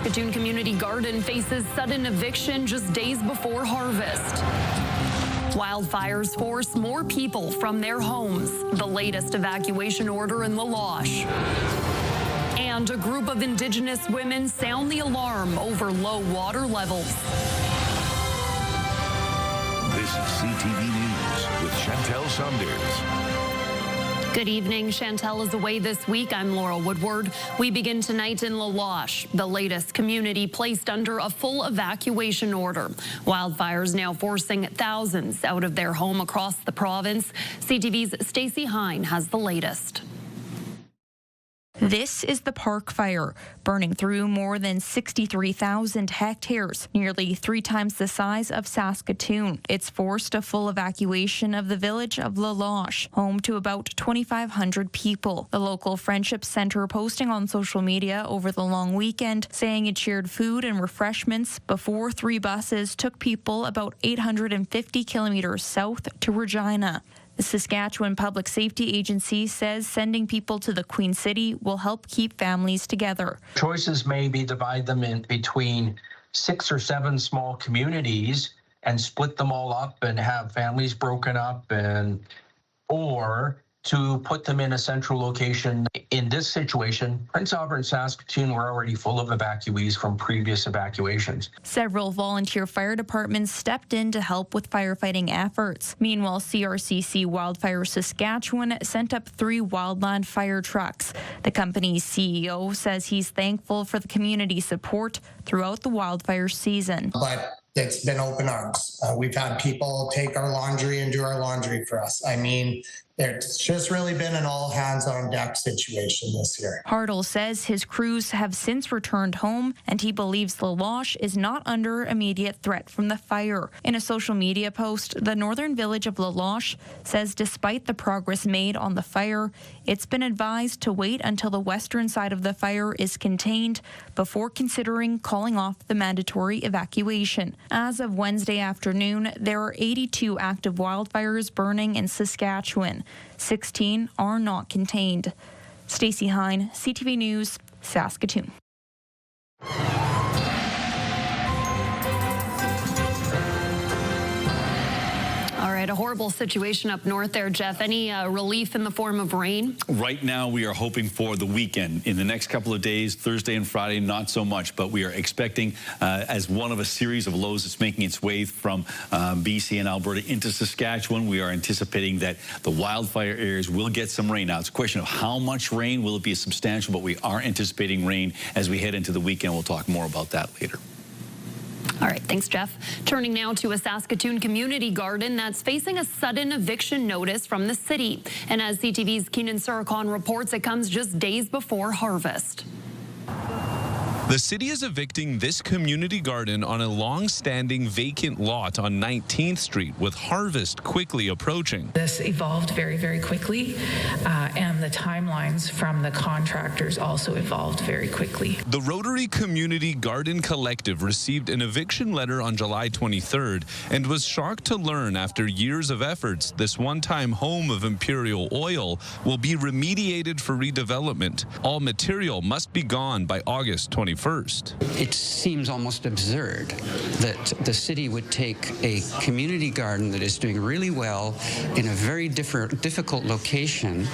Saskatoon Community Garden faces sudden eviction just days before harvest. Wildfires force more people from their homes. The latest evacuation order in the Loche. And a group of Indigenous women sound the alarm over low water levels. This is CTV News with Chantel Saunders. Good evening. Chantel is away this week. I'm Laura Woodward. We begin tonight in Loche, the latest community placed under a full evacuation order. Wildfires now forcing thousands out of their home across the province. CTV's Stacey Hine has the latest. This is the Park Fire, burning through more than 63,000 hectares, nearly 3 times the size of Saskatoon. It's forced a full evacuation of the village of Loche, home to about 2,500 people. The local Friendship Centre posting on social media over the long weekend, saying it shared food and refreshments before 3 buses took people about 850 kilometres south to Regina. The Saskatchewan Public Safety Agency says sending people to the Queen City will help keep families together. Choices may be divide them in between 6 or 7 small communities and split them all up and have families broken up, or to put them in a central location. In this situation, Prince Albert and Saskatoon were already full of evacuees from previous evacuations. Several volunteer fire departments stepped in to help with firefighting efforts. Meanwhile, CRCC Wildfire Saskatchewan sent up 3 wildland fire trucks. The company's CEO says he's thankful for the community support throughout the wildfire season. But it's been open arms. We've had people take our laundry and do our laundry for us. I mean, it's just really been an all hands on deck situation this year. Hartle says his crews have since returned home, and he believes the Loche is not under immediate threat from the fire. In a social media post, the northern village of Loche says despite the progress made on the fire, it's been advised to wait until the western side of the fire is contained before considering calling off the mandatory evacuation. As of Wednesday afternoon, there are 82 active wildfires burning in Saskatchewan. 16 are not contained. Stacey Hine, CTV News, Saskatoon. All right, a horrible situation up north there, Jeff. Any relief in the form of rain? Right now, we are hoping for the weekend. In the next couple of days, Thursday and Friday, not so much, but we are expecting as one of a series of lows that's making its way from BC and Alberta into Saskatchewan. We are anticipating that the wildfire areas will get some rain. Now, it's a question of how much rain. Will it be substantial? But we are anticipating rain as we head into the weekend. We'll talk more about that later. All right, thanks, Jeff. Turning now to a Saskatoon community garden that's facing a sudden eviction notice from the city. And as CTV's Keenan Surikhan reports, it comes just days before harvest. The city is evicting this community garden on a long-standing vacant lot on 19th Street, with harvest quickly approaching. This evolved very, very quickly, and the timelines from the contractors also evolved very quickly. The Rotary Community Garden Collective received an eviction letter on July 23rd and was shocked to learn after years of efforts, this one-time home of Imperial Oil will be remediated for redevelopment. All material must be gone by August 21st. It seems almost absurd that the city would take a community garden that is doing really well in a very difficult location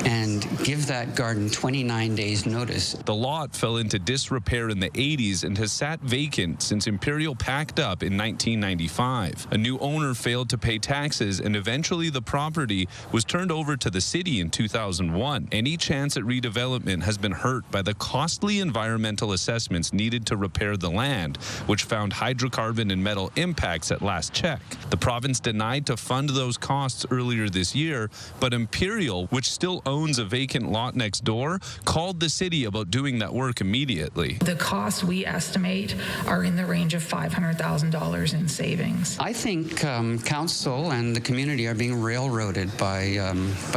and give that garden 29 days notice. The lot fell into disrepair in the 80s and has sat vacant since Imperial packed up in 1995. A new owner failed to pay taxes, and eventually the property was turned over to the city in 2001. Any chance at redevelopment has been hurt by the costly environmental assessments needed to repair the land, which found hydrocarbon and metal impacts at last check. The province denied to fund those costs earlier this year, but Imperial, which still owns a vacant lot next door, called the city about doing that work immediately. The costs we estimate are in the range of $500,000 in savings. I think council and the community are being railroaded by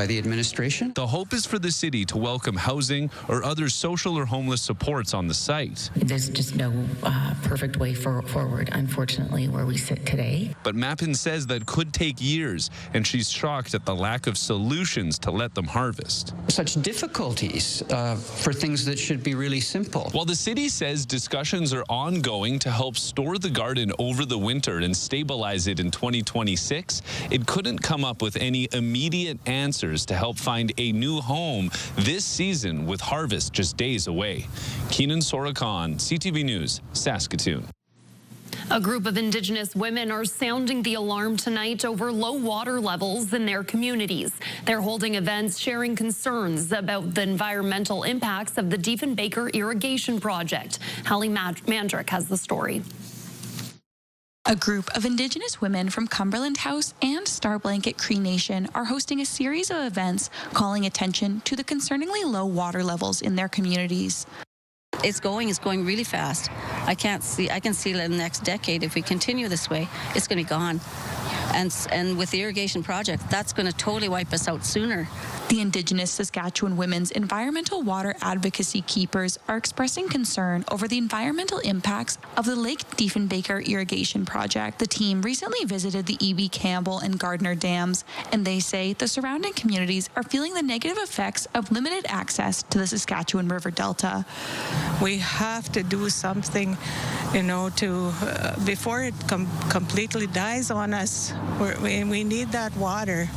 the administration. The hope is for the city to welcome housing or other social or homeless supports on the site. There's just no perfect way forward, unfortunately, where we sit today. But Mappin says that could take years, and she's shocked at the lack of solutions to let them harvest. Such difficulties for things that should be really simple. While the city says discussions are ongoing to help store the garden over the winter and stabilize it in 2026, it couldn't come up with any immediate answers to help find a new home this season with harvest just days away. Keenan Sorakan, CTV News, Saskatoon. A group of Indigenous women are sounding the alarm tonight over low water levels in their communities. They're holding events sharing concerns about the environmental impacts of the Diefenbaker irrigation project. Hallie Mandrick has the story. A group of Indigenous women from Cumberland House and Star Blanket Cree Nation are hosting a series of events calling attention to the concerningly low water levels in their communities. It's going really fast. I can see in the next decade, if we continue this way, it's going to be gone. And with the irrigation project, that's going to totally wipe us out sooner. The Indigenous Saskatchewan Women's Environmental Water Advocacy Keepers are expressing concern over the environmental impacts of the Lake Diefenbaker irrigation project. The team recently visited the E.B. Campbell and Gardner dams, and they say the surrounding communities are feeling the negative effects of limited access to the Saskatchewan River Delta. We have to do something, to before it completely dies on us. We need that water.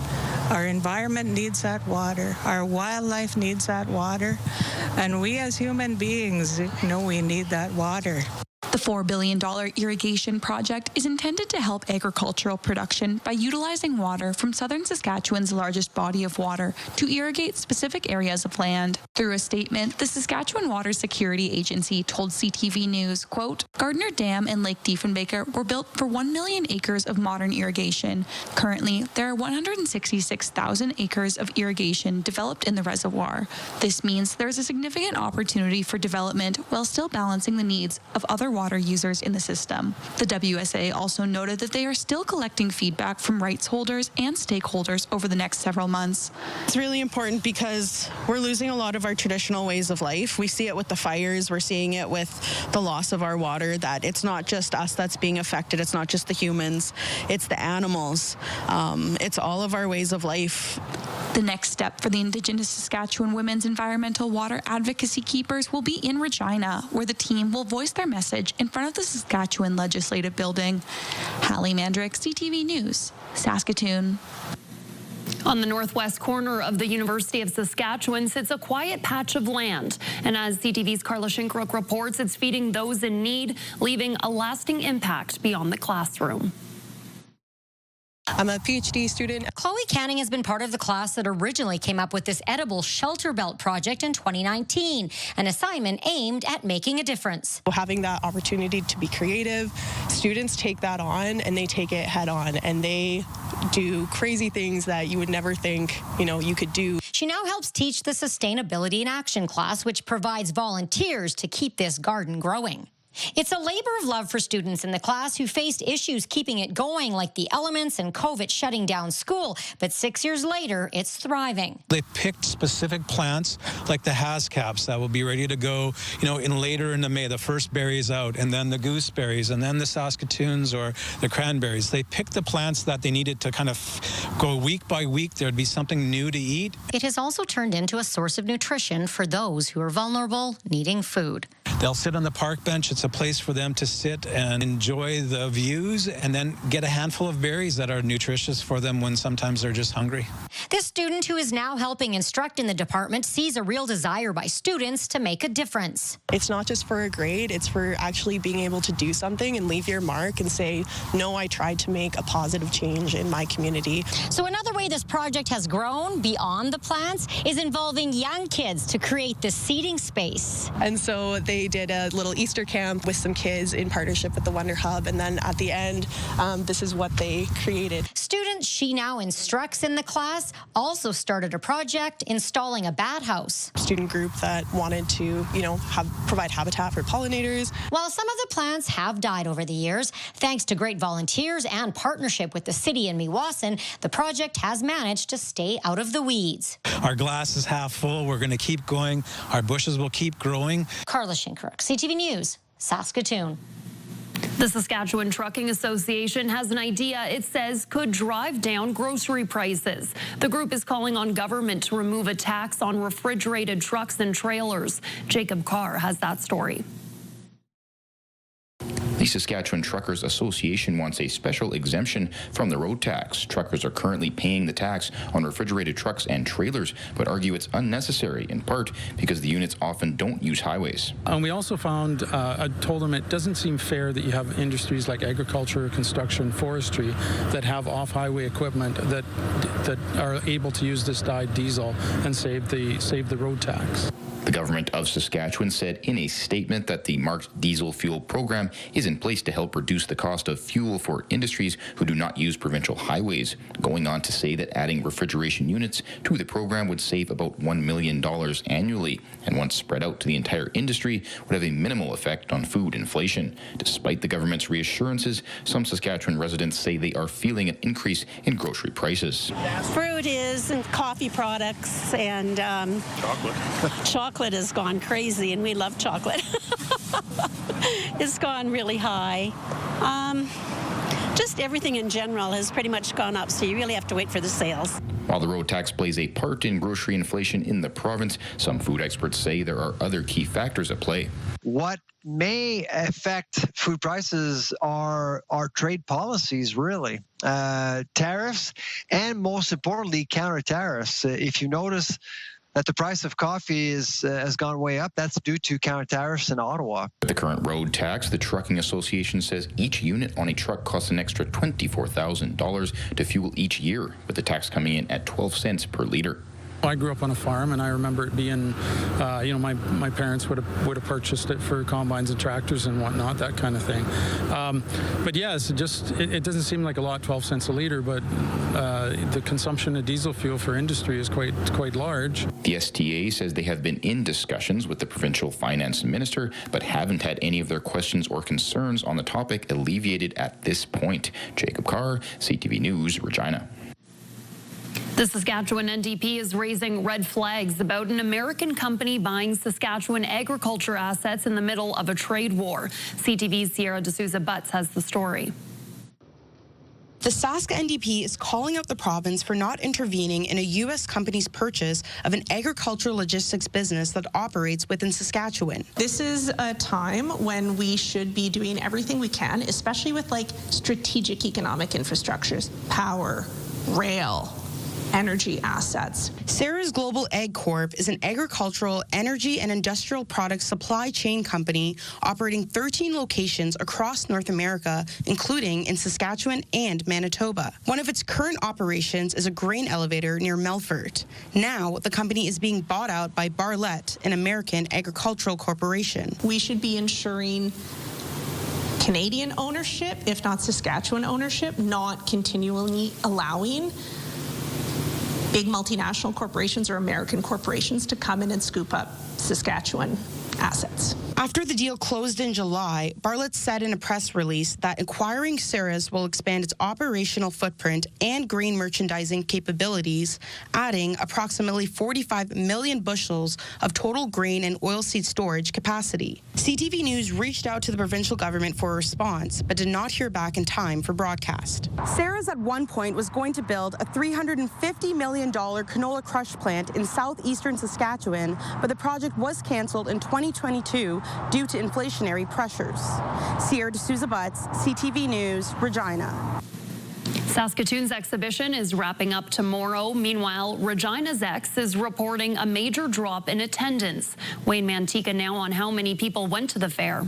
Our environment needs that water. Our wildlife needs that water. And we as human beings, we need that water. The $4 billion irrigation project is intended to help agricultural production by utilizing water from southern Saskatchewan's largest body of water to irrigate specific areas of land. Through a statement, the Saskatchewan Water Security Agency told CTV News, quote, Gardner Dam and Lake Diefenbaker were built for 1 million acres of modern irrigation. Currently, there are 166,000 acres of irrigation developed in the reservoir. This means there is a significant opportunity for development while still balancing the needs of other water users in the system. The WSA also noted that they are still collecting feedback from rights holders and stakeholders over the next several months. It's really important because we're losing a lot of our traditional ways of life. We see it with the fires, we're seeing it with the loss of our water, that it's not just us that's being affected, it's not just the humans, it's the animals, it's all of our ways of life. The next step for the Indigenous Saskatchewan Women's Environmental Water Advocacy Keepers will be in Regina, where the team will voice their message in front of the Saskatchewan Legislative Building. Hallie Mandrick, CTV News, Saskatoon. On the northwest corner of the University of Saskatchewan sits a quiet patch of land. And as CTV's Carla Shinkrook reports, it's feeding those in need, leaving a lasting impact beyond the classroom. I'm a PhD student. Chloe Canning has been part of the class that originally came up with this edible shelter belt project in 2019, an assignment aimed at making a difference. Having that opportunity to be creative, students take that on and they take it head on, and they do crazy things that you would never think, you could do. She now helps teach the Sustainability in Action class, which provides volunteers to keep this garden growing. It's a labor of love for students in the class who faced issues keeping it going, like the elements and COVID shutting down school. But 6 years later, it's thriving. They picked specific plants like the hascaps that will be ready to go, later in the May, the first berries out, and then the gooseberries, and then the Saskatoons or the cranberries. They picked the plants that they needed to kind of go week by week. There'd be something new to eat. It has also turned into a source of nutrition for those who are vulnerable, needing food. They'll sit on the park bench. It's a place for them to sit and enjoy the views and then get a handful of berries that are nutritious for them when sometimes they're just hungry. This student, who is now helping instruct in the department, sees a real desire by students to make a difference. It's not just for a grade, it's for actually being able to do something and leave your mark and say, no, I tried to make a positive change in my community. So another way this project has grown beyond the plants is involving young kids to create this seating space. And so they did a little Easter camp with some kids in partnership with the Wonder Hub, and then at the end, this is what they created. Students she now instructs in the class also started a project installing a bat house. Student group that wanted to, provide habitat for pollinators. While some of the plants have died over the years, thanks to great volunteers and partnership with the city and Meewasin, the project has managed to stay out of the weeds. Our glass is half full. We're going to keep going. Our bushes will keep growing. Carla Shinkaruk, CTV News, Saskatoon. The Saskatchewan Trucking Association has an idea it says could drive down grocery prices. The group is calling on government to remove a tax on refrigerated trucks and trailers. Jacob Carr has that story. The Saskatchewan Truckers Association wants a special exemption from the road tax. Truckers are currently paying the tax on refrigerated trucks and trailers, but argue it's unnecessary, in part because the units often don't use highways. And we also found, I told them it doesn't seem fair that you have industries like agriculture, construction, forestry that have off-highway equipment that are able to use this dyed diesel and save the road tax. The government of Saskatchewan said in a statement that the marked diesel fuel program is in place to help reduce the cost of fuel for industries who do not use provincial highways, going on to say that adding refrigeration units to the program would save about $1 million annually, and once spread out to the entire industry would have a minimal effect on food inflation. Despite the government's reassurances, some Saskatchewan residents say they are feeling an increase in grocery prices. Fruit is, and coffee products, and chocolate has gone crazy, and we love chocolate. It's gone really high. Just everything in general has pretty much gone up, so you really have to wait for the sales. While the road tax plays a part in grocery inflation in the province, some food experts say there are other key factors at play. What may affect food prices are trade policies, really. Tariffs, and most importantly, counter tariffs. If you notice that the price of coffee has gone way up, that's due to counter tariffs in Ottawa. With the current road tax, the Trucking Association says each unit on a truck costs an extra $24,000 to fuel each year, with the tax coming in at 12 cents per litre. I grew up on a farm, and I remember it being, my parents would have purchased it for combines and tractors and whatnot, that kind of thing. But yes, it doesn't seem like a lot, 12 cents a litre, but the consumption of diesel fuel for industry is quite large. The STA says they have been in discussions with the provincial finance minister, but haven't had any of their questions or concerns on the topic alleviated at this point. Jacob Carr, CTV News, Regina. The Saskatchewan NDP is raising red flags about an American company buying Saskatchewan agriculture assets in the middle of a trade war. CTV's Sierra D'Souza Butts has the story. The Sask NDP is calling out the province for not intervening in a U.S. company's purchase of an agricultural logistics business that operates within Saskatchewan. This is a time when we should be doing everything we can, especially with strategic economic infrastructures, power, rail, energy assets. Sarah's Global Ag Corp is an agricultural, energy, and industrial products supply chain company operating 13 locations across North America, including in Saskatchewan and Manitoba. One of its current operations is a grain elevator near Melfort. Now, the company is being bought out by Barlett, an American agricultural corporation. We should be ensuring Canadian ownership, if not Saskatchewan ownership, not continually allowing big multinational corporations or American corporations to come in and scoop up Saskatchewan assets. After the deal closed in July, Barlett said in a press release that acquiring Sarah's will expand its operational footprint and grain merchandising capabilities, adding approximately 45 million bushels of total grain and oilseed storage capacity. CTV News reached out to the provincial government for a response, but did not hear back in time for broadcast. Sarah's at one point was going to build a $350 million canola crush plant in southeastern Saskatchewan, but the project was canceled in 2022 due to inflationary pressures. Sierra D'Souza Butts, CTV News, Regina. Saskatoon's exhibition is wrapping up tomorrow. Meanwhile, Regina's X is reporting a major drop in attendance. Wayne Mantika now on how many people went to the fair.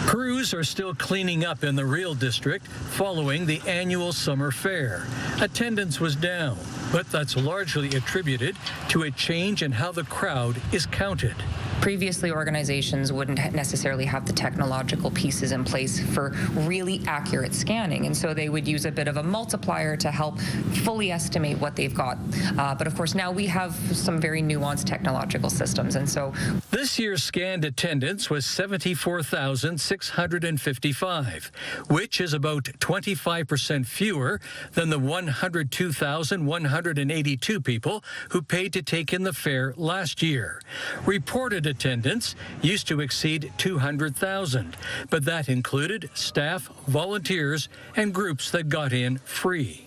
Crews are still cleaning up in the Real District following the annual summer fair. Attendance was down, but that's largely attributed to a change in how the crowd is counted. Previously, organizations wouldn't necessarily have the technological pieces in place for really accurate scanning, and so they would use a bit of a multiplier to help fully estimate what they've got. But of course, now we have some very nuanced technological systems, and so this year's scanned attendance was 74,655, which is about 25% fewer than the 102,182 people who paid to take in the fare last year. Reported attendance used to exceed 200,000, but that included staff, volunteers, and groups that got in free.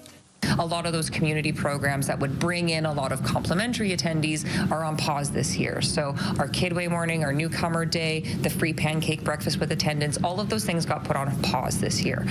A lot of those community programs that would bring in a lot of complimentary attendees are on pause this year. So our Kidway morning, our newcomer day, the free pancake breakfast with attendance, all of those things got put on pause this year.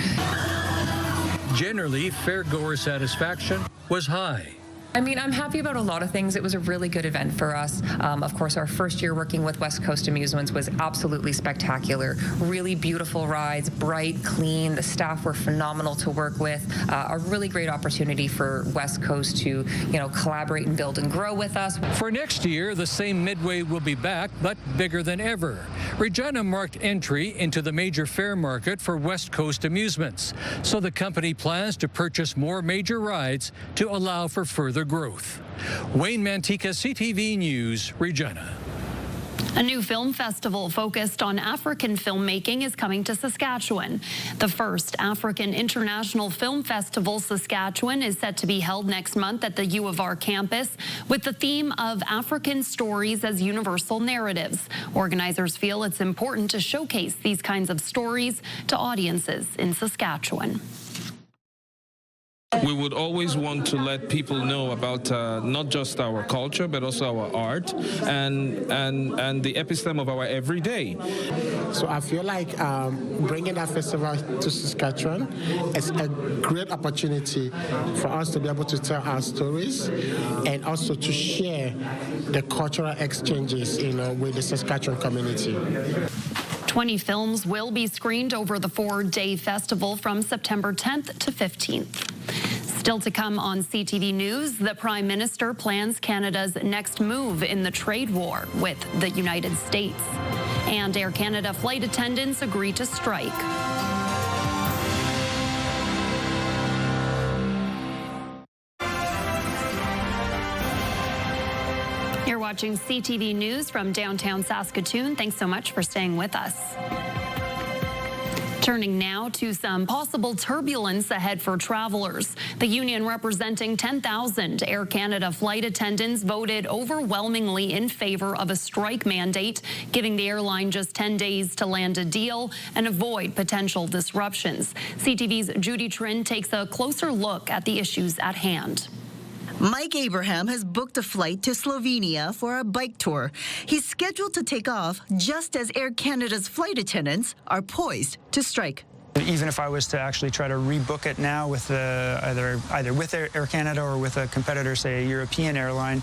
Generally, fairgoer satisfaction was high. I mean, I'm happy about a lot of things. It was a really good event for us. Of course, our first year working with West Coast Amusements was absolutely spectacular. Really beautiful rides, bright, clean. The staff were phenomenal to work with. A really great opportunity for West Coast to, collaborate and build and grow with us. For next year, the same Midway will be back, but bigger than ever. Regina marked entry into the major fare market for West Coast Amusements, so the company plans to purchase more major rides to allow for further growth. Wayne Mantika, CTV News, Regina. A new film festival focused on African filmmaking is coming to Saskatchewan. The first African International Film Festival Saskatchewan is set to be held next month at the U of R campus with the theme of African stories as universal narratives. Organizers feel it's important to showcase these kinds of stories to audiences in Saskatchewan. We would always want to let people know about not just our culture, but also our art and the episteme of our everyday. So I feel like bringing that festival to Saskatchewan is a great opportunity for us to be able to tell our stories and also to share the cultural exchanges, with the Saskatchewan community. 20 films will be screened over the 4-day festival from September 10th to 15th. Still to come on CTV News, the Prime Minister plans Canada's next move in the trade war with the United States. And Air Canada flight attendants agree to strike. You're watching CTV News from downtown Saskatoon. Thanks so much for staying with us. Turning now to some possible turbulence ahead for travelers. The union representing 10,000 Air Canada flight attendants voted overwhelmingly in favor of a strike mandate, giving the airline just 10 days to land a deal and avoid potential disruptions. CTV's Judy Trin takes a closer look at the issues at hand. Mike Abraham has booked a flight to Slovenia for a bike tour. He's scheduled to take off just as Air Canada's flight attendants are poised to strike. Even if I was to actually try to rebook it now with either with Air Canada or with a competitor, say a European airline,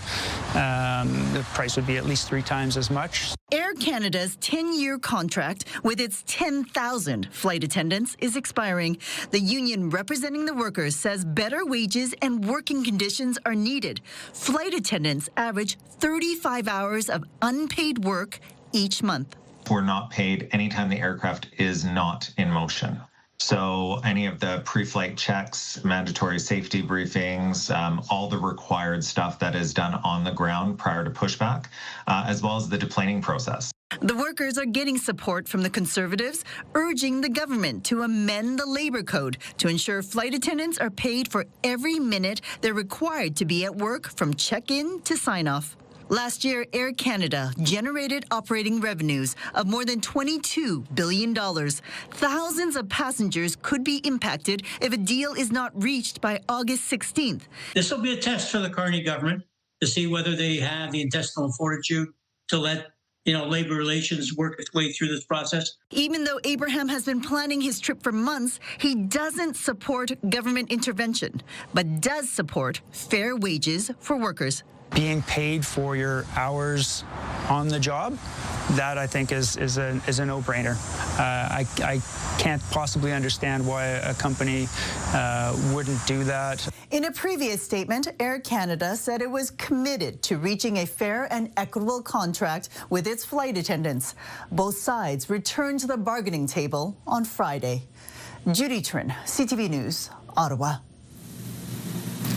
the price would be at least 3 times as much. Air Canada's 10-year contract with its 10,000 flight attendants is expiring. The union representing the workers says better wages and working conditions are needed. Flight attendants average 35 hours of unpaid work each month. We're not paid anytime the aircraft is not in motion. So any of the pre-flight checks, mandatory safety briefings, all the required stuff that is done on the ground prior to pushback, as well as the deplaning process. The workers are getting support from the Conservatives, urging the government to amend the labor code to ensure flight attendants are paid for every minute they're required to be at work from check-in to sign-off. Last year, Air Canada generated operating revenues of more than $22 billion. Thousands of passengers could be impacted if a deal is not reached by August 16th. This will be a test for the Carney government to see whether they have the intestinal fortitude to let labor relations work its way through this process. Even though Abraham has been planning his trip for months, he doesn't support government intervention, but does support fair wages for workers. Being paid for your hours on the job that I think is a no-brainer. I can't possibly understand why a company wouldn't do that. In a previous statement, Air Canada said it was committed to reaching a fair and equitable contract with its flight attendants. Both sides returned to the bargaining table on Friday. Judy Trin, CTV News, Ottawa.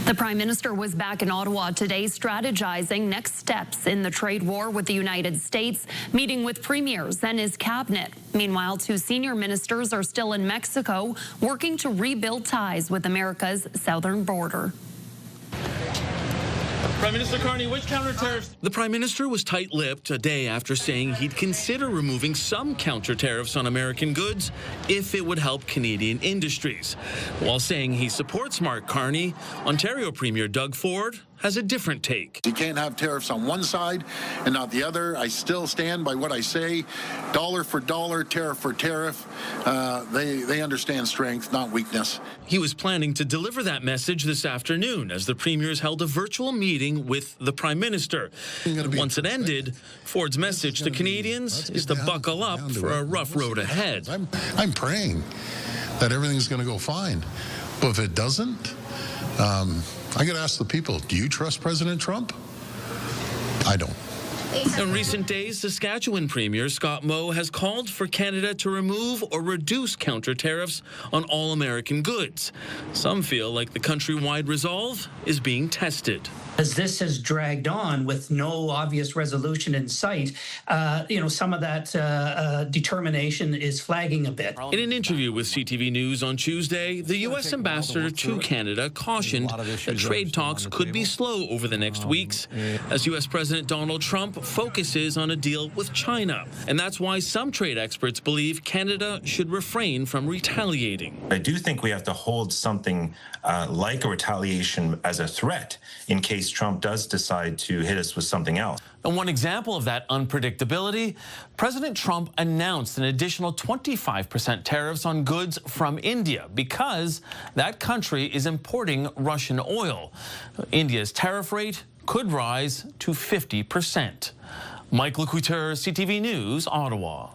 The Prime Minister was back in Ottawa today strategizing next steps in the trade war with the United States, meeting with premiers and his cabinet. Meanwhile, 2 senior ministers are still in Mexico, working to rebuild ties with America's southern border. Prime Minister Carney, which counter-tariffs? The Prime Minister was tight-lipped a day after saying he'd consider removing some counter-tariffs on American goods if it would help Canadian industries. While saying he supports Mark Carney, Ontario Premier Doug Ford has a different take. You can't have tariffs on one side and not the other. I still stand by what I say. Dollar for dollar, tariff for tariff. They understand strength, not weakness. He was planning to deliver that message this afternoon as the premiers held a virtual meeting with the Prime Minister. Once it ended, Ford's message to Canadians is to buckle up for a rough road ahead. I'm praying that everything's going to go fine. But if it doesn't, I got to ask the people, do you trust President Trump? I don't. In recent days, Saskatchewan Premier Scott Moe has called for Canada to remove or reduce counter-tariffs on all American goods. Some feel like the countrywide resolve is being tested. As this has dragged on with no obvious resolution in sight, some of that determination is flagging a bit. In an interview with CTV News on Tuesday, the U.S. ambassador to Canada cautioned that trade talks could be slow over the next weeks as U.S. President Donald Trump focuses on a deal with China. And that's why some trade experts believe Canada should refrain from retaliating. I do think we have to hold something like a retaliation as a threat in case Trump does decide to hit us with something else. And one example of that unpredictability, President Trump announced an additional 25% tariffs on goods from India because that country is importing Russian oil. India's tariff rate could rise to 50%. Mike Lecoulteur, CTV News, Ottawa.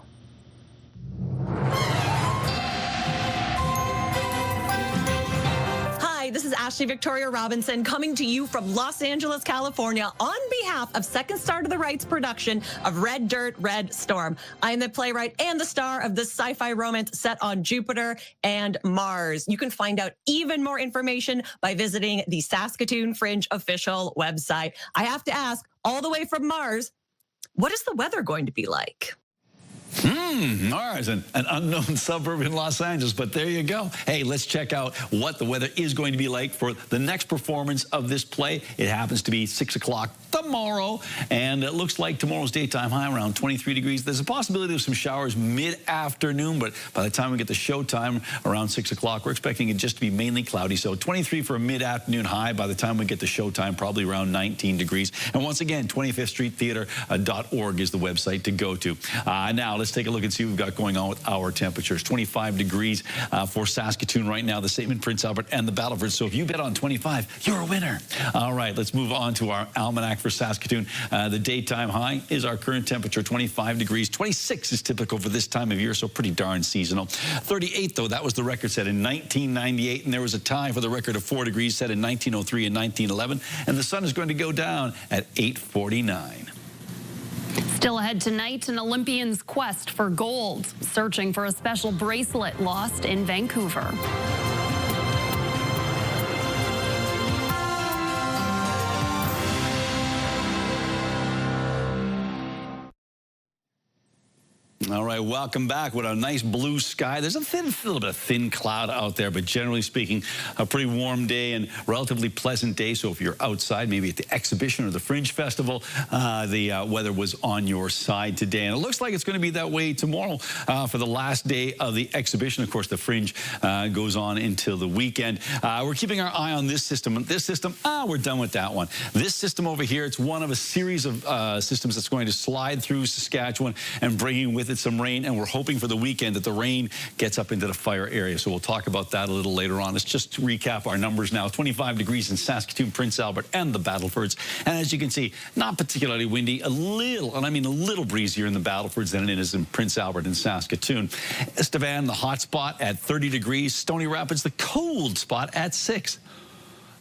This is Ashley Victoria Robinson coming to you from Los Angeles, California, on behalf of Second Star to the Right's production of Red Dirt, Red Storm. I am the playwright and the star of this sci-fi romance set on Jupiter and Mars. You can find out even more information by visiting the Saskatoon Fringe official website. I have to ask, all the way from Mars, what is the weather going to be like? Mars, an unknown suburb in Los Angeles, but there you go. Hey, let's check out what the weather is going to be like for the next performance of this play. It happens to be 6 o'clock tomorrow, and it looks like tomorrow's daytime high around 23 degrees. There's a possibility of some showers mid-afternoon, but by the time we get to showtime around 6 o'clock, we're expecting it just to be mainly cloudy. So 23 for a mid-afternoon high. By the time we get to showtime, probably around 19 degrees. And once again, 25th Street Theater.org is the website to go to. Now, let's take a look and see what we've got going on with our temperatures. 25 degrees for Saskatoon right now, the Statement, Prince Albert, and the Battleford. So if you bet on 25, you're a winner. All right, let's move on to our almanac for Saskatoon. The daytime high is our current temperature, 25 degrees. 26 is typical for this time of year, so pretty darn seasonal. 38, though, that was the record set in 1998, and there was a tie for the record of 4 degrees set in 1903 and 1911, and the sun is going to go down at 8:49. Still ahead tonight, an Olympian's quest for gold, searching for a special bracelet lost in Vancouver. All right, welcome back with a nice blue sky. There's a little bit of thin cloud out there, but generally speaking, a pretty warm day and relatively pleasant day. So if you're outside, maybe at the exhibition or the Fringe Festival, the weather was on your side today. And it looks like it's going to be that way tomorrow for the last day of the exhibition. Of course, the Fringe goes on until the weekend. We're keeping our eye on this system. This system, we're done with that one. This system over here, it's one of a series of systems that's going to slide through Saskatchewan and bringing with it some rain, and we're hoping for the weekend that the rain gets up into the fire area. So we'll talk about that a little later on. Let's just recap our numbers now. 25 degrees in Saskatoon, Prince Albert, and the Battlefords. And as you can see, not particularly windy, a little, and I mean a little breezier in the Battlefords than it is in Prince Albert and Saskatoon. Estevan, the hot spot at 30 degrees. Stony Rapids, the cold spot at 6.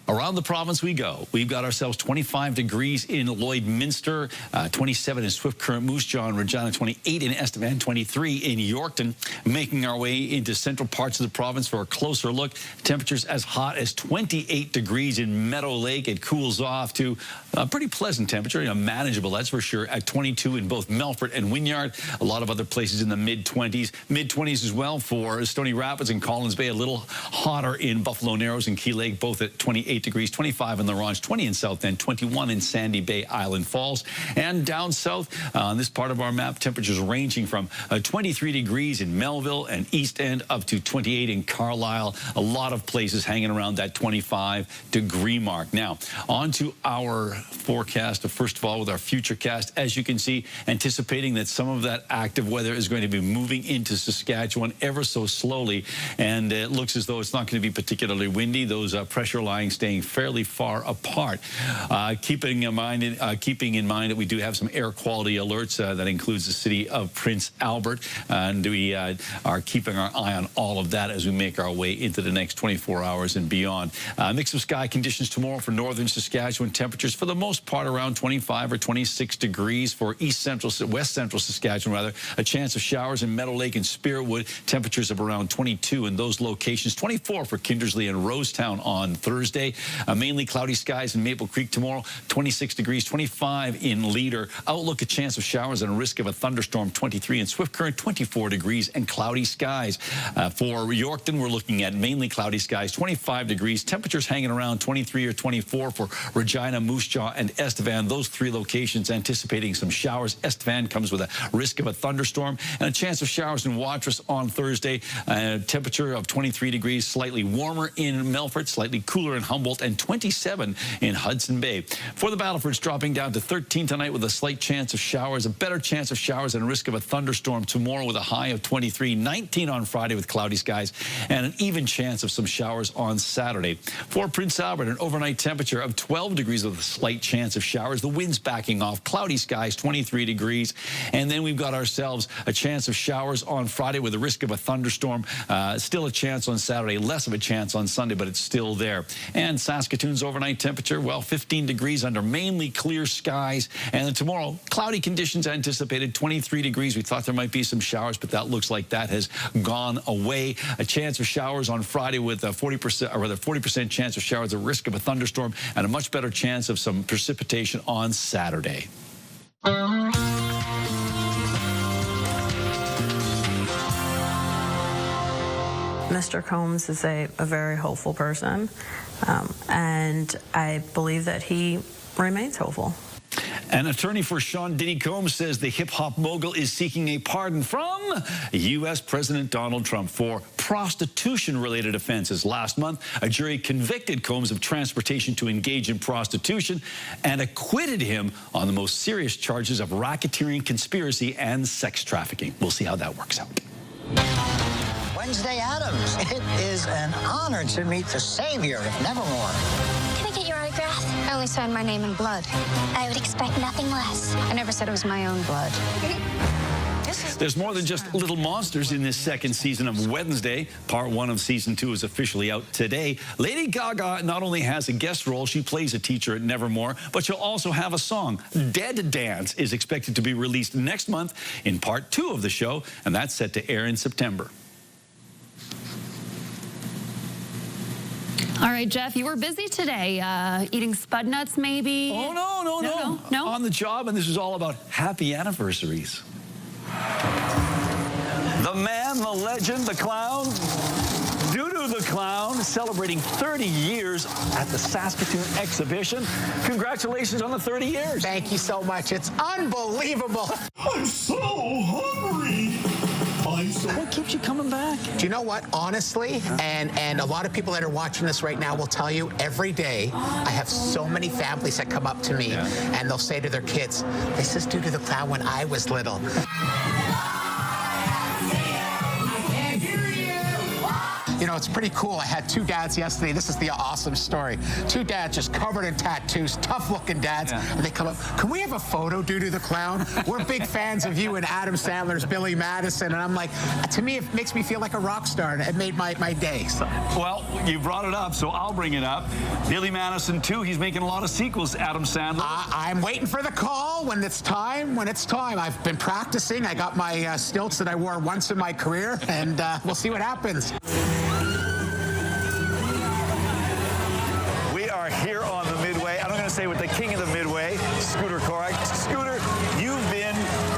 Around the province we go. We've got ourselves 25 degrees in Lloydminster, 27 in Swift Current, Moose Jaw and Regina, 28 in Estevan, 23 in Yorkton. Making our way into central parts of the province for a closer look. Temperatures as hot as 28 degrees in Meadow Lake. It cools off to a pretty pleasant temperature, manageable, that's for sure, at 22 in both Melfort and Wynyard. A lot of other places in the mid-20s. Mid-20s as well for Stony Rapids and Collins Bay. A little hotter in Buffalo Narrows and Key Lake, both at 28 degrees, 25 in La Ronge, 20 in South End, 21 in Sandy Bay, Island Falls. And down south, on this part of our map, temperatures ranging from 23 degrees in Melville and East End up to 28 in Carlisle. A lot of places hanging around that 25-degree mark. Now, on to our forecast, first of all, with our futurecast. As you can see, anticipating that some of that active weather is going to be moving into Saskatchewan ever so slowly. And it looks as though it's not going to be particularly windy. Those pressure lines staying fairly far apart. Keeping in mind that we do have some air quality alerts that includes the city of Prince Albert, and we are keeping our eye on all of that as we make our way into the next 24 hours and beyond. Mix of sky conditions tomorrow for northern Saskatchewan. Temperatures for the most part around 25 or 26 degrees for west central Saskatchewan rather. A chance of showers in Meadow Lake and Spiritwood. Temperatures of around 22 in those locations. 24 for Kindersley and Rosetown on Thursday. Mainly cloudy skies in Maple Creek tomorrow. 26 degrees, 25 in Leader. Outlook, a chance of showers and a risk of a thunderstorm. 23 in Swift Current, 24 degrees and cloudy skies. For Yorkton, we're looking at mainly cloudy skies, 25 degrees. Temperatures hanging around 23 or 24 for Regina, Moose Jaw, and Estevan. Those three locations anticipating some showers. Estevan comes with a risk of a thunderstorm and a chance of showers in Watrous on Thursday. Temperature of 23 degrees, slightly warmer in Melfort, slightly cooler in Humboldt, and 27 in Hudson Bay. For the Battlefords, dropping down to 13 tonight with a slight chance of showers, a better chance of showers and a risk of a thunderstorm tomorrow with a high of 23, 19 on Friday with cloudy skies, and an even chance of some showers on Saturday. For Prince Albert, an overnight temperature of 12 degrees with a slight chance of showers. The wind's backing off, cloudy skies, 23 degrees. And then we've got ourselves a chance of showers on Friday with a risk of a thunderstorm. Still a chance on Saturday, less of a chance on Sunday, but it's still there. And Saskatoon's overnight temperature, well, 15 degrees under mainly clear skies. And then tomorrow, cloudy conditions anticipated, 23 degrees. We thought there might be some showers, but that looks like that has gone away. A chance of showers on Friday with a 40% chance of showers, a risk of a thunderstorm, and a much better chance of some precipitation on Saturday. Mr. Combs is a very hopeful person, and I believe that he remains hopeful. An attorney for Sean Diddy Combs says the hip-hop mogul is seeking a pardon from U.S. President Donald Trump for prostitution-related offenses. Last month, a jury convicted Combs of transportation to engage in prostitution and acquitted him on the most serious charges of racketeering, conspiracy, and sex trafficking. We'll see how that works out. Wednesday Addams. It is an honor to meet the savior of Nevermore. Can I get your autograph? I only signed my name in blood. I would expect nothing less. I never said it was my own blood. There's more than just little monsters in this second season of Wednesday. Part 1 of season 2 is officially out today. Lady Gaga not only has a guest role, she plays a teacher at Nevermore, but she'll also have a song. Dead Dance is expected to be released next month in part 2 of the show, and that's set to air in September. All right, Jeff, you were busy today, eating spud nuts maybe? Oh, no. On the job, and this is all about happy anniversaries. The man, the legend, the clown, Doo-Doo the Clown, celebrating 30 years at the Saskatoon exhibition. Congratulations on the 30 years. Thank you so much. It's unbelievable. I'm so hungry. What keeps you coming back? Do you know what? Honestly, and a lot of people that are watching this right now will tell you, every day I have so many families that come up to me and they'll say to their kids, "This is Doo-Doo the Clown when I was little." know, it's pretty cool. I had 2 dads yesterday. This is the awesome story. 2 dads just covered in tattoos, tough-looking dads. Yeah. And they come up, can we have a photo, Doo-Doo the Clown? We're big fans of you and Adam Sandler's Billy Madison. And I'm like, to me, it makes me feel like a rock star. And it made my day. So. Well, you brought it up, so I'll bring it up. Billy Madison, too. He's making a lot of sequels, Adam Sandler. I'm waiting for the call when it's time. I've been practicing. I got my stilts that I wore once in my career, and we'll see what happens. We are here on the Midway. I'm going to say with the king of the Midway, Scooter Korak. Scooter, you've been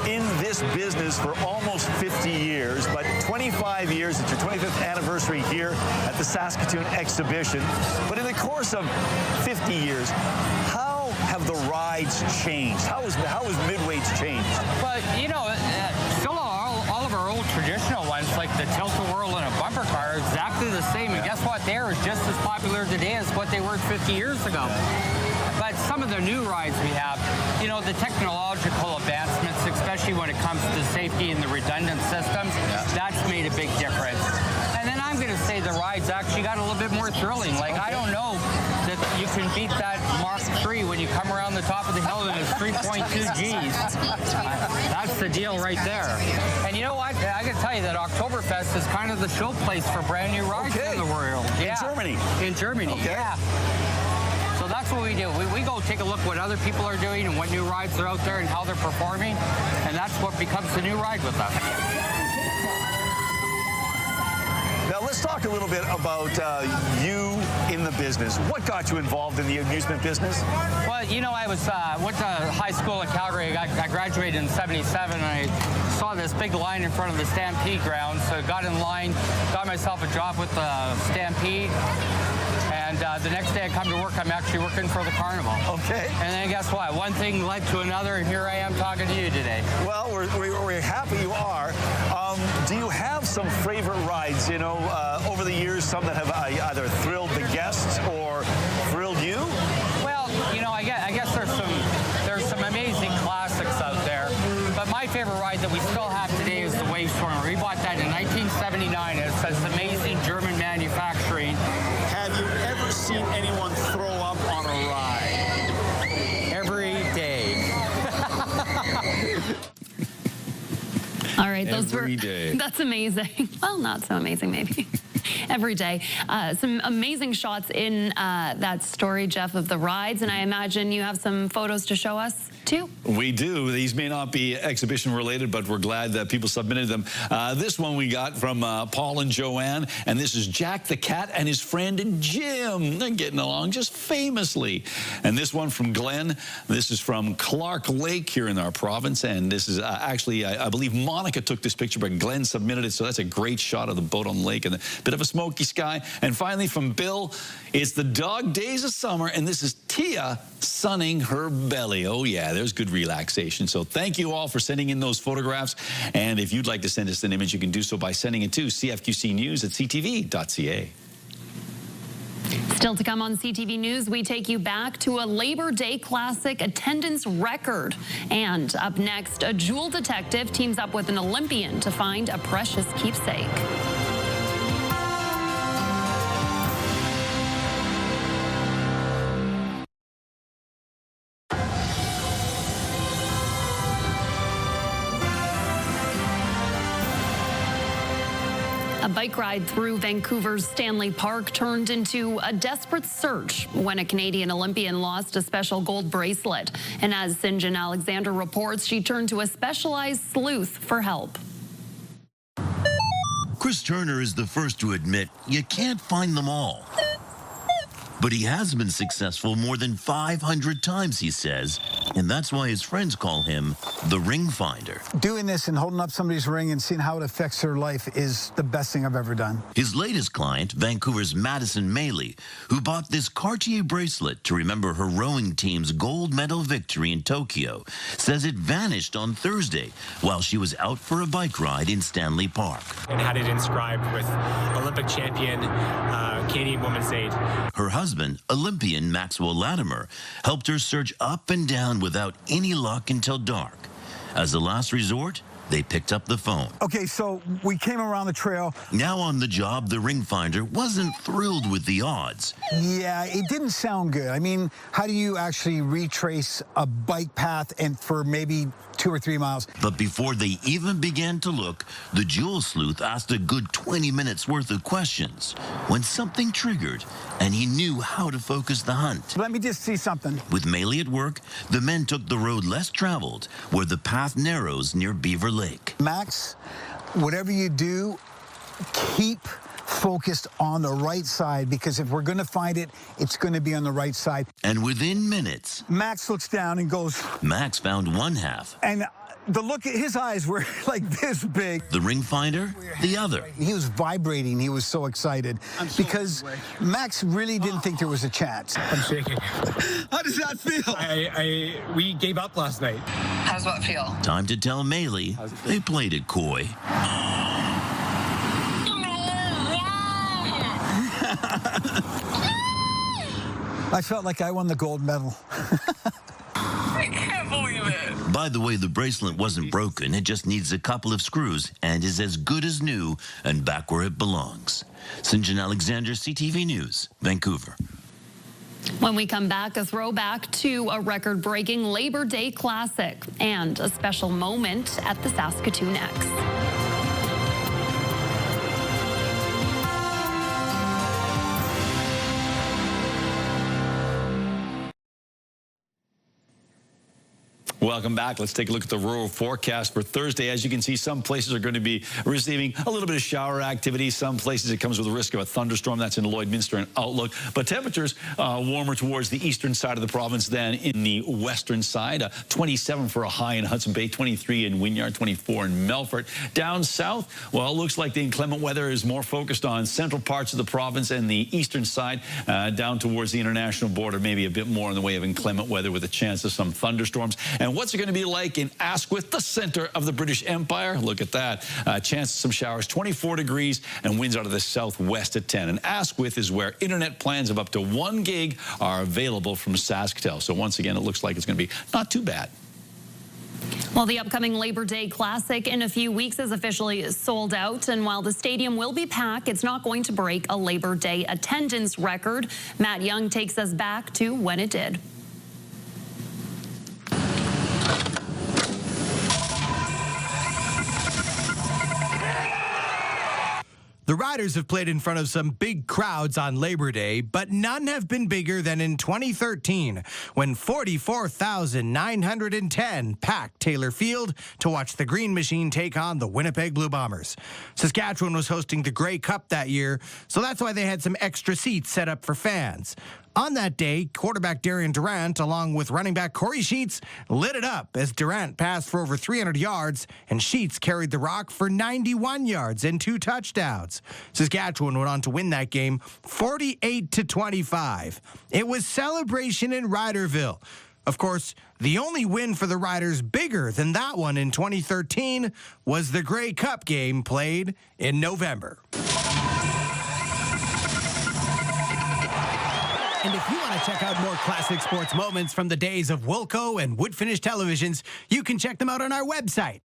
in this business for almost 50 years, but 25 years, it's your 25th anniversary here at the Saskatoon exhibition. But in the course of 50 years, how have the rides changed? How has Midway's changed? Well, you know, still all of our old traditional ones, like the tilt-a-whirl and a bumper car, are exactly the same. And guess what? They are just as popular today as what they were 50 years ago. But some of the new rides we have, you know, the technological advancements, especially when it comes to safety and the redundant systems, that's made a big difference. And then I'm going to say the rides actually got a little bit more thrilling. Like, I don't know that you can beat that Mark III when you come around the top of the hill and it's 3.2 Gs. That's the deal right there. And you know what? I got to tell you that Oktoberfest is kind of the showplace for brand new rides in the world. Yeah. In Germany? In Germany, yeah. So that's what we do. We go take a look what other people are doing and what new rides are out there and how they're performing, and that's what becomes the new ride with us. Now, let's talk a little bit about you in the business. What got you involved in the amusement business? Well, you know, I went to high school in Calgary. I graduated in '77, and I saw this big line in front of the Stampede ground, so got in line, got myself a job with the Stampede. And the next day I come to work, I'm actually working for the carnival. Okay. And then guess what? One thing led to another, and here I am talking to you today. Well, we're happy you are. Do you have some favorite rides, you know, over the years, some that have either thrilled the guests or thrilled you? Well, you know, I guess there's some amazing classics out there. But my favorite ride that we still have today is the Wave Stormer. We bought that in 1979. It's this amazing German manufacturing. Have you ever seen anyone throw up on a ride? Every day. All right, Every day. That's amazing. Well, not so amazing, maybe. Every day. Some amazing shots in that story, Jeff, of the rides, and I imagine you have some photos to show us, too. We do. These may not be exhibition related, but we're glad that people submitted them. This one we got from Paul and Joanne, and this is Jack the Cat and his friend Jim. They're getting along just famously. And this one from Glenn. This is from Clark Lake here in our province, and this is actually, I believe Monica took this picture, but Glenn submitted it, so that's a great shot of the boat on the lake and a bit of a smoky sky. And finally from Bill, it's the dog days of summer, and this is Tia sunning her belly. Oh yeah, there's good relaxation. So thank you all for sending in those photographs. And if you'd like to send us an image, you can do so by sending it to cfqcnews@ctv.ca. Still to come on CTV News, we take you back to a Labor Day classic attendance record. And up next, a jewel detective teams up with an Olympian to find a precious keepsake. A bike ride through Vancouver's Stanley Park turned into a desperate search when a Canadian Olympian lost a special gold bracelet. And as Sinjin Alexander reports, she turned to a specialized sleuth for help. Chris Turner is the first to admit you can't find them all. But he has been successful more than 500 times, he says, and that's why his friends call him the ring finder. Doing this and holding up somebody's ring and seeing how it affects their life is the best thing I've ever done. His latest client, Vancouver's Madison Maley, who bought this Cartier bracelet to remember her rowing team's gold medal victory in Tokyo, says it vanished on Thursday while she was out for a bike ride in Stanley Park. And had it inscribed with Olympic champion, Canadian Women's Aid. Her husband, Olympian Maxwell Latimer, helped her search up and down without any luck until dark. As a last resort, they picked up the phone. Okay, so we came around the trail. Now on the job, the ring finder wasn't thrilled with the odds. Yeah, it didn't sound good. I mean, how do you actually retrace a bike path and for maybe 2 or 3 miles? But before they even began to look, the jewel sleuth asked a good 20 minutes worth of questions when something triggered and he knew how to focus the hunt. Let me just see something. With Maley at work, the men took the road less traveled where the path narrows near Beaver Lake. Max, whatever you do, keep focused on the right side, because if we're going to find it, it's going to be on the right side. And within minutes, Max looks down and goes... Max found one half. And the look at his eyes were like this big. The ring finder, the other. He was vibrating. He was so excited because Max really didn't think there was a chance. I'm shaking. How does that feel? We gave up last night. How does that feel? Time to tell Maley they played it coy. I felt like I won the gold medal. I can't believe it. By the way, the bracelet wasn't broken. It just needs a couple of screws and is as good as new and back where it belongs. St. John Alexander, CTV News, Vancouver. When we come back, a throwback to a record-breaking Labor Day classic and a special moment at the Saskatoon X. Welcome back. Let's take a look at the rural forecast for Thursday. As you can see, some places are going to be receiving a little bit of shower activity. Some places it comes with a risk of a thunderstorm. That's in Lloydminster and Outlook. But temperatures warmer towards the eastern side of the province than in the western side. 27 for a high in Hudson Bay, 23 in Wynyard, 24 in Melfort. Down south, well, it looks like the inclement weather is more focused on central parts of the province and the eastern side down towards the international border. Maybe a bit more in the way of inclement weather with a chance of some thunderstorms. And what's it going to be like in Asquith, the center of the British Empire? Look at that. Chance of some showers, 24 degrees, and winds out of the southwest at 10. And Asquith is where internet plans of up to 1 gig are available from SaskTel. So once again, it looks like it's going to be not too bad. Well, the upcoming Labor Day Classic in a few weeks is officially sold out. And while the stadium will be packed, it's not going to break a Labor Day attendance record. Matt Young takes us back to when it did. The Riders have played in front of some big crowds on Labor Day, but none have been bigger than in 2013, when 44,910 packed Taylor Field to watch the Green Machine take on the Winnipeg Blue Bombers. Saskatchewan was hosting the Grey Cup that year, so that's why they had some extra seats set up for fans. On that day, quarterback Darian Durant, along with running back Corey Sheets, lit it up as Durant passed for over 300 yards and Sheets carried the rock for 91 yards and 2 touchdowns. Saskatchewan went on to win that game 48-25. It was celebration in Riderville. Of course, the only win for the Riders bigger than that one in 2013 was the Grey Cup game played in November. And if you want to check out more classic sports moments from the days of Wilco and Wood Finish televisions, you can check them out on our website.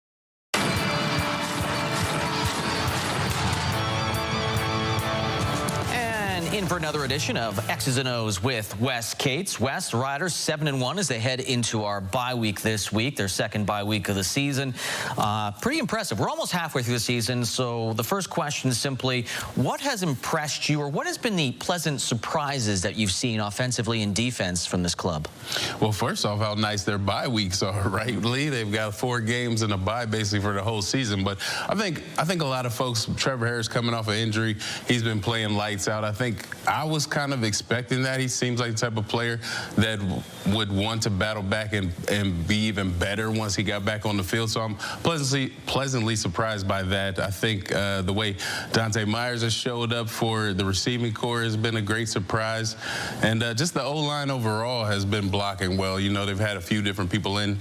In for another edition of X's and O's with Wes Cates. Wes, Riders 7-1 as they head into our bye week this week, their second bye week of the season. Pretty impressive. We're almost halfway through the season, so the first question is simply, what has impressed you, or what has been the pleasant surprises that you've seen offensively and defense from this club? Well, first off, how nice their bye weeks are, right, Lee? They've got 4 games in a bye basically for the whole season. But I think a lot of folks, Trevor Harris coming off an injury, he's been playing lights out. I think I was kind of expecting that. He seems like the type of player that would want to battle back and be even better once he got back on the field. So I'm pleasantly surprised by that. I think the way Dante Myers has showed up for the receiving core has been a great surprise. And just the O-line overall has been blocking well. You know, they've had a few different people in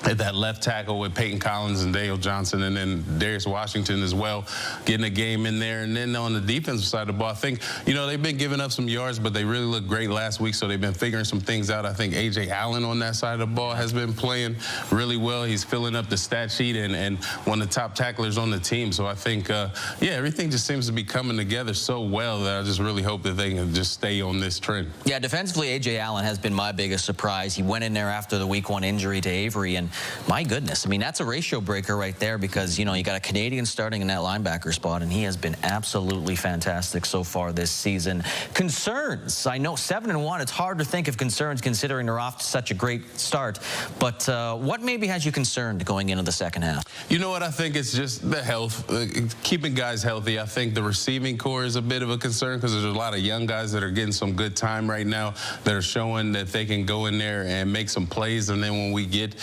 at that left tackle with Peyton Collins and Dale Johnson, and then Darius Washington as well, getting a game in there. And then on the defensive side of the ball, I think, you know, they've been giving up some yards, but they really looked great last week, so they've been figuring some things out. I think A.J. Allen on that side of the ball has been playing really well. He's filling up the stat sheet and one of the top tacklers on the team. So I think, yeah, everything just seems to be coming together so well that I just really hope that they can just stay on this trend. Yeah, defensively, A.J. Allen has been my biggest surprise. He went in there after the Week 1 injury to Avery, and my goodness, I mean, that's a ratio breaker right there because, you know, you got a Canadian starting in that linebacker spot, and he has been absolutely fantastic so far this season. Concerns, I know 7-1, it's hard to think of concerns considering they're off to such a great start, but what maybe has you concerned going into the second half? You know what, I think it's just the health, keeping guys healthy. I think the receiving core is a bit of a concern because there's a lot of young guys that are getting some good time right now that are showing that they can go in there and make some plays, and then when we get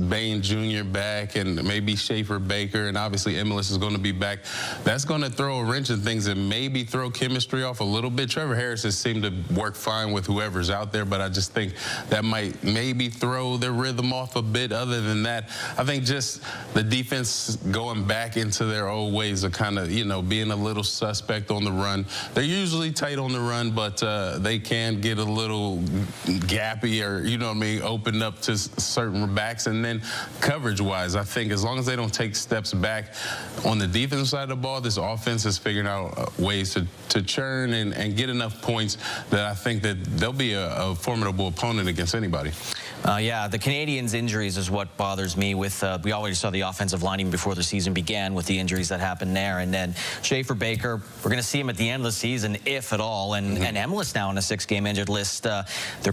Bain Jr. back and maybe Schaefer Baker, and obviously Emilus is going to be back, that's going to throw a wrench in things and maybe throw chemistry off a little bit. Trevor Harris has seemed to work fine with whoever's out there, but I just think that might maybe throw their rhythm off a bit. Other than that, I think just the defense going back into their old ways of kind of, you know, being a little suspect on the run. They're usually tight on the run, but they can get a little gappy or, you know what I mean, open up to certain backs. And then coverage-wise, I think as long as they don't take steps back on the defensive side of the ball, this offense is figuring out ways to churn and get enough points that I think that they'll be a formidable opponent against anybody. Yeah, the Canadians' injuries is what bothers me. With we already saw the offensive line even before the season began with the injuries that happened there. And then Schaefer Baker, we're going to see him at the end of the season, if at all. And Emilus now on a 6-game injured list. The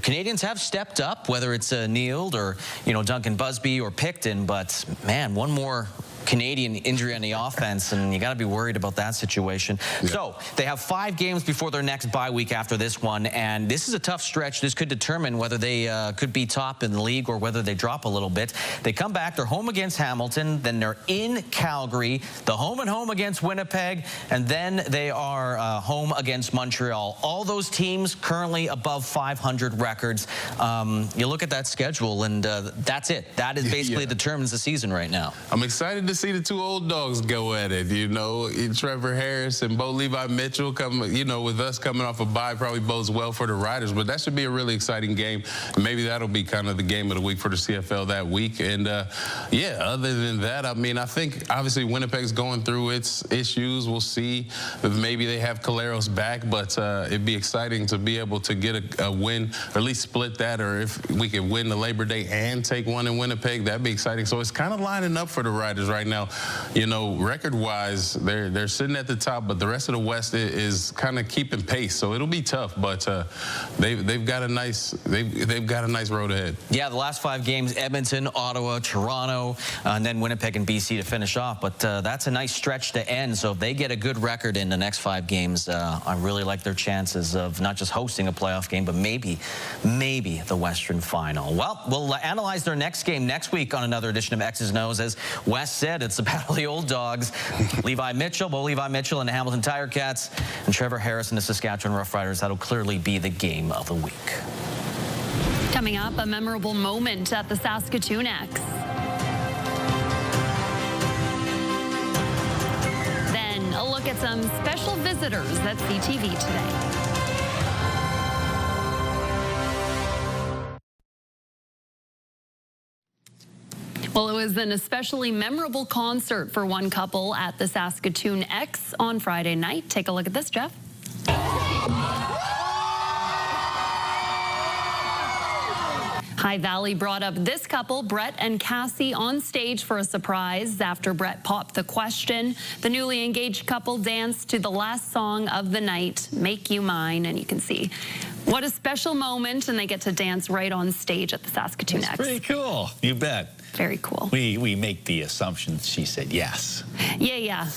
Canadians have stepped up, whether it's Neild or, you know, Duncan Busby or Picton. But, man, one more Canadian injury on the offense, and you got to be worried about that situation. Yeah. So they have 5 games before their next bye week after this one, and this is a tough stretch. This could determine whether they could be top in the league or whether they drop a little bit. They come back, they're home against Hamilton, then they're in Calgary, the home and home against Winnipeg, and then they are home against Montreal. All those teams currently above 500 records. You look at that schedule, and that's it. That is basically determines the season right now. I'm excited to see the 2 old dogs go at it. You know, Trevor Harris and Bo Levi Mitchell come, you know, with us coming off a bye probably bodes well for the Riders, but that should be a really exciting game. Maybe that'll be kind of the game of the week for the CFL that week. And yeah, other than that, I mean, I think obviously Winnipeg's going through its issues. We'll see if maybe they have Caleros back, but it'd be exciting to be able to get a win, or at least split that, or if we could win the Labor Day and take one in Winnipeg, that'd be exciting. So it's kind of lining up for the Riders right now. You know, record-wise, they're sitting at the top, but the rest of the West is kind of keeping pace. So it'll be tough, but they've got a nice road ahead. Yeah, the last 5 games: Edmonton, Ottawa, Toronto, and then Winnipeg and BC to finish off. But that's a nice stretch to end. So if they get a good record in the next 5 games, I really like their chances of not just hosting a playoff game, but maybe the Western Final. Well, we'll analyze their next game next week on another edition of X's and O's. As Wes said, it's the battle of the old dogs. Bo Levi Mitchell and the Hamilton Tiger Cats, and Trevor Harris and the Saskatchewan Roughriders. That'll clearly be the game of the week. Coming up, a memorable moment at the Saskatoon X. Then a look at some special visitors at CTV today. Well, it was an especially memorable concert for one couple at the Saskatoon X on Friday night. Take a look at this, Jeff. High Valley brought up this couple, Brett and Cassie, on stage for a surprise. After Brett popped the question, the newly engaged couple danced to the last song of the night, Make You Mine, and you can see what a special moment, and they get to dance right on stage at the Saskatoon X. Pretty cool. You bet. Very cool. We make the assumption she said yes. Yeah.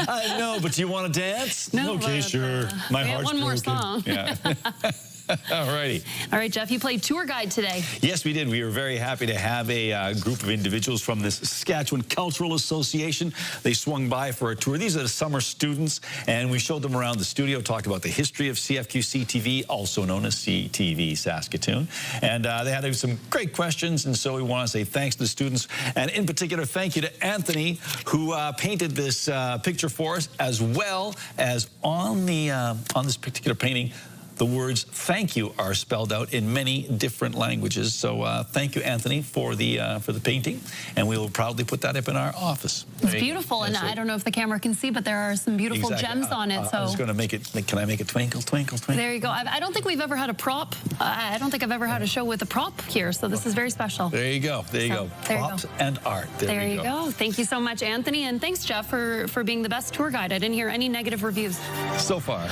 I know, but you want to dance? No. Okay, sure. My we heart's have one more broken. song. Yeah. All righty. All right, Jeff, you played tour guide today. Yes, we did. We were very happy to have a group of individuals from the Saskatchewan Cultural Association. They swung by for a tour. These are the summer students, and we showed them around the studio, talked about the history of CFQ-CTV, also known as CTV Saskatoon. And they had some great questions, and so we want to say thanks to the students. And in particular, thank you to Anthony, who painted this picture for us, as well as on this particular painting, the words "thank you" are spelled out in many different languages. So thank you, Anthony, for the painting, and we will proudly put that up in our office. It's beautiful, and I don't know if the camera can see, but there are some beautiful gems on it. So I was going to make it. Can I make it twinkle, twinkle, twinkle? There you go. I don't think we've ever had a prop. I don't think I've ever had a show with a prop here. So this is very special. There you go. There you go. Props and art. There you go. Thank you so much, Anthony, and thanks, Jeff, for being the best tour guide. I didn't hear any negative reviews so far.